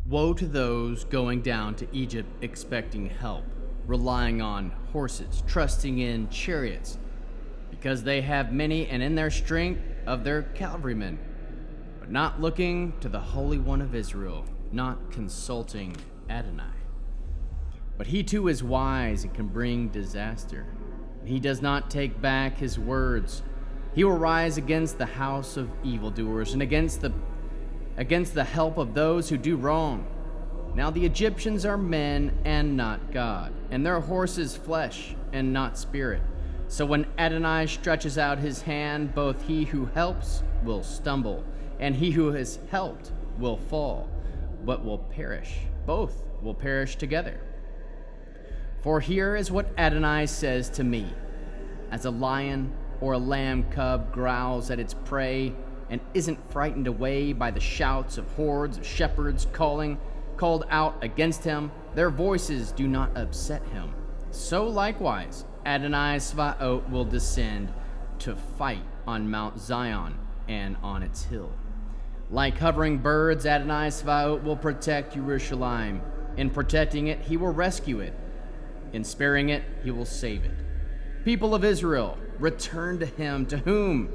Woe to those going down to Egypt expecting help, relying on horses, trusting in chariots, because they have many and in their strength of their cavalrymen, but not looking to the Holy One of Israel, not consulting Adonai. But he too is wise and can bring disaster. He does not take back his words. He will rise against the house of evildoers and against the help of those who do wrong. Now the Egyptians are men and not God, and their horses flesh and not spirit. So when Adonai stretches out his hand, both he who helps will stumble, and he who is helped will fall, but will perish. Both will perish together. For here is what Adonai says to me: as a lion or a lamb cub growls at its prey and isn't frightened away by the shouts of hordes of shepherds called out against him, their voices do not upset him. So likewise, Adonai Svaot will descend to fight on Mount Zion and on its hill. Like hovering birds, Adonai Svaot will protect Jerusalem. In protecting it, he will rescue it. In sparing it, he will save it. People of Israel, return to him to whom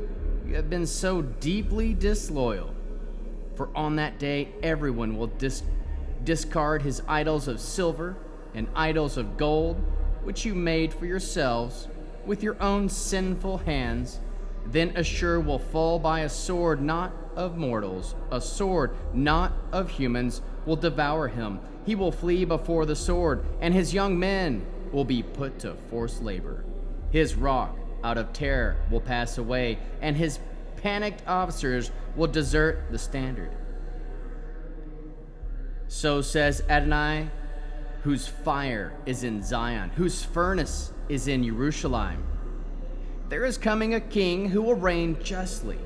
you have been so deeply disloyal. For on that day, everyone will discard his idols of silver and idols of gold, which you made for yourselves with your own sinful hands. Then Ashur will fall by a sword not of mortals, a sword not of humans will devour him. He will flee before the sword, and his young men will be put to forced labor. His rock out of terror will pass away, and his panicked officers will desert the standard. So says Adonai, whose fire is in Zion, whose furnace is in Jerusalem. There is coming a king who will reign justly,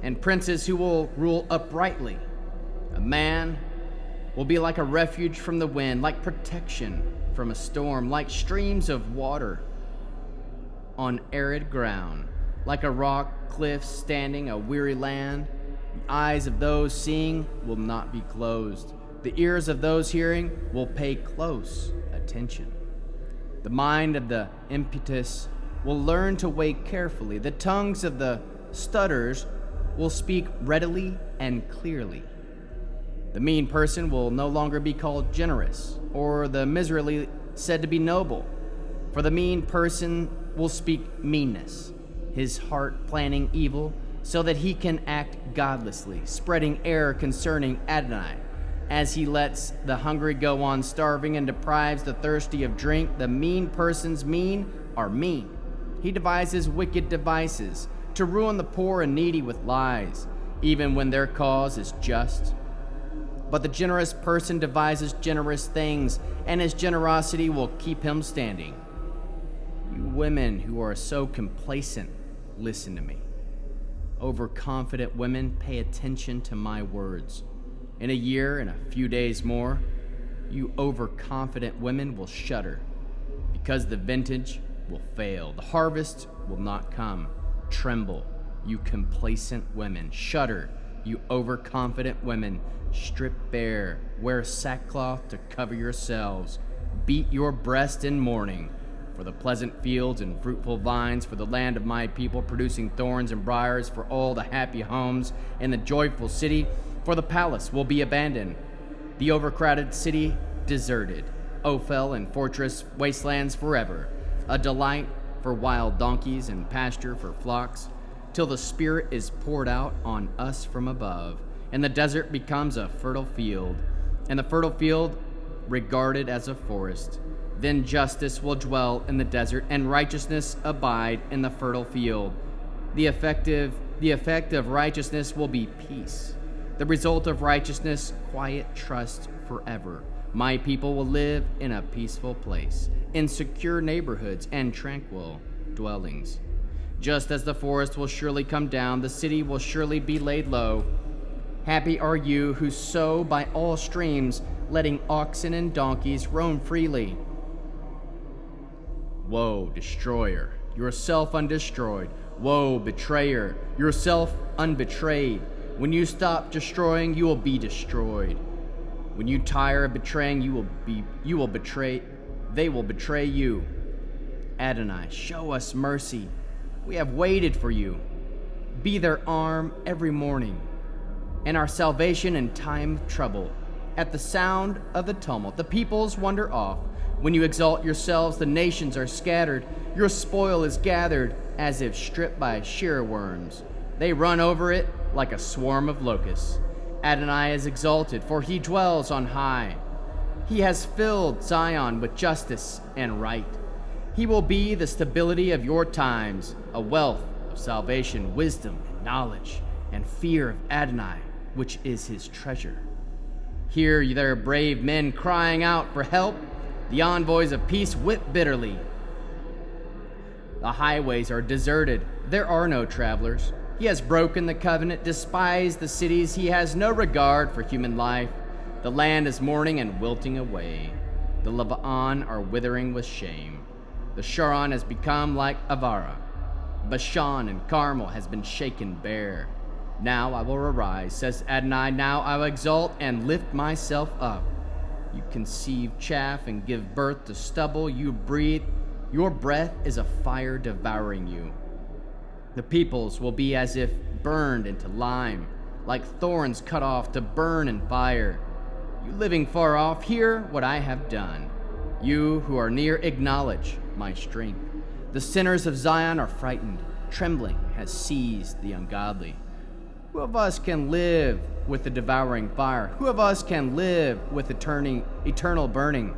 and princes who will rule uprightly. A man will be like a refuge from the wind, like protection from a storm, like streams of water on arid ground, like a rock cliff standing a weary land. The eyes of those seeing will not be closed. The ears of those hearing will pay close attention. The mind of the impetuous will learn to wait carefully. The tongues of the stutterers will speak readily and clearly. The mean person will no longer be called generous, or the miserly said to be noble. For the mean person will speak meanness, his heart planning evil, so that he can act godlessly, spreading error concerning Adonai. As he lets the hungry go on starving and deprives the thirsty of drink, the mean person's mean are mean. He devises wicked devices to ruin the poor and needy with lies, even when their cause is just. But the generous person devises generous things, and his generosity will keep him standing. You women who are so complacent, listen to me. Overconfident women, pay attention to my words. In a year and a few days more, you overconfident women will shudder, because the vintage will fail, the harvest will not come. Tremble, you complacent women. Shudder, you overconfident women. Strip bare, wear sackcloth to cover yourselves. Beat your breast in mourning for the pleasant fields and fruitful vines, for the land of my people, producing thorns and briars, for all the happy homes in the joyful city. For the palace will be abandoned, the overcrowded city deserted, Ophel and fortress wastelands forever, a delight for wild donkeys and pasture for flocks, till the Spirit is poured out on us from above, and the desert becomes a fertile field, and the fertile field regarded as a forest. Then justice will dwell in the desert, and righteousness abide in the fertile field. The effect of righteousness will be peace. The result of righteousness, quiet trust forever. My people will live in a peaceful place, in secure neighborhoods and tranquil dwellings. Just as the forest will surely come down, the city will surely be laid low. Happy are you who sow by all streams, letting oxen and donkeys roam freely. Woe, destroyer, yourself undestroyed. Woe, betrayer, yourself unbetrayed. When you stop destroying, you will be destroyed. When you tire of betraying, they will betray you. Adonai, show us mercy. We have waited for you. Be their arm every morning, and our salvation in time of trouble. At the sound of the tumult, the peoples wander off. When you exalt yourselves, the nations are scattered. Your spoil is gathered as if stripped by shearer worms. They run over it like a swarm of locusts. Adonai is exalted, for he dwells on high. He has filled Zion with justice and right. He will be the stability of your times, a wealth of salvation, wisdom, and knowledge, and fear of Adonai, which is his treasure. Hear there are brave men crying out for help. The envoys of peace whip bitterly. The highways are deserted. There are no travelers. He has broken the covenant, despised the cities. He has no regard for human life. The land is mourning and wilting away. The Lebanon are withering with shame. The Sharon has become like Avara. Bashan and Carmel has been shaken bare. Now I will arise, says Adonai. Now I will exalt and lift myself up. You conceive chaff and give birth to stubble. You breathe. Your breath is a fire devouring you. The peoples will be as if burned into lime, like thorns cut off to burn in fire. You living far off, hear what I have done. You who are near, acknowledge my strength. The sinners of Zion are frightened. Trembling has seized the ungodly. Who of us can live with the devouring fire? Who of us can live with eternal burning?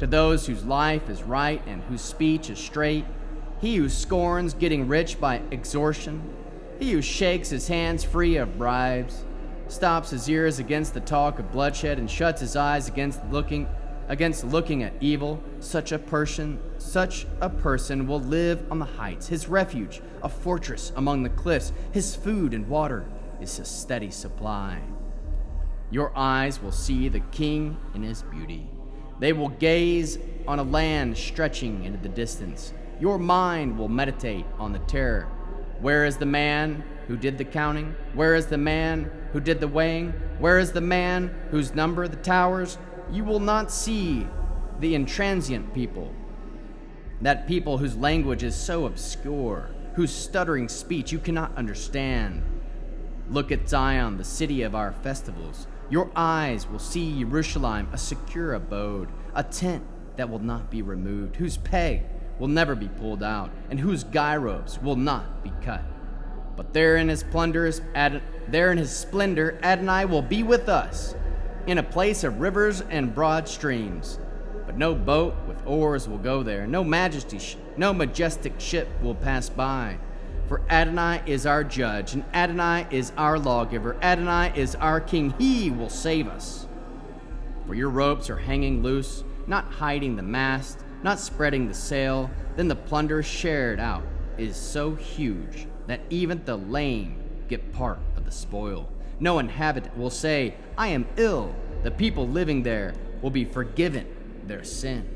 To those whose life is right and whose speech is straight, he who scorns getting rich by extortion, he who shakes his hands free of bribes, stops his ears against the talk of bloodshed, and shuts his eyes against looking at evil, such a person will live on the heights, his refuge a fortress among the cliffs, his food and water is a steady supply. Your eyes will see the king in his beauty. They will gaze on a land stretching into the distance. Your mind will meditate on the terror. Where is the man who did the counting? Where is the man who did the weighing? Where is the man whose number the towers? You will not see the intransient people, that people whose language is so obscure, whose stuttering speech you cannot understand. Look at Zion, the city of our festivals. Your eyes will see Jerusalem, a secure abode, a tent that will not be removed, whose peg will never be pulled out, and whose gyros will not be cut. But there in his splendor, Adonai will be with us, in a place of rivers and broad streams. But no boat with oars will go there, no majestic ship will pass by. For Adonai is our judge, and Adonai is our lawgiver. Adonai is our king. He will save us. For your ropes are hanging loose, not hiding the mast, not spreading the sail. Then the plunder shared out is so huge that even the lame get part of the spoil. No inhabitant will say, I am ill. The people living there will be forgiven their sin.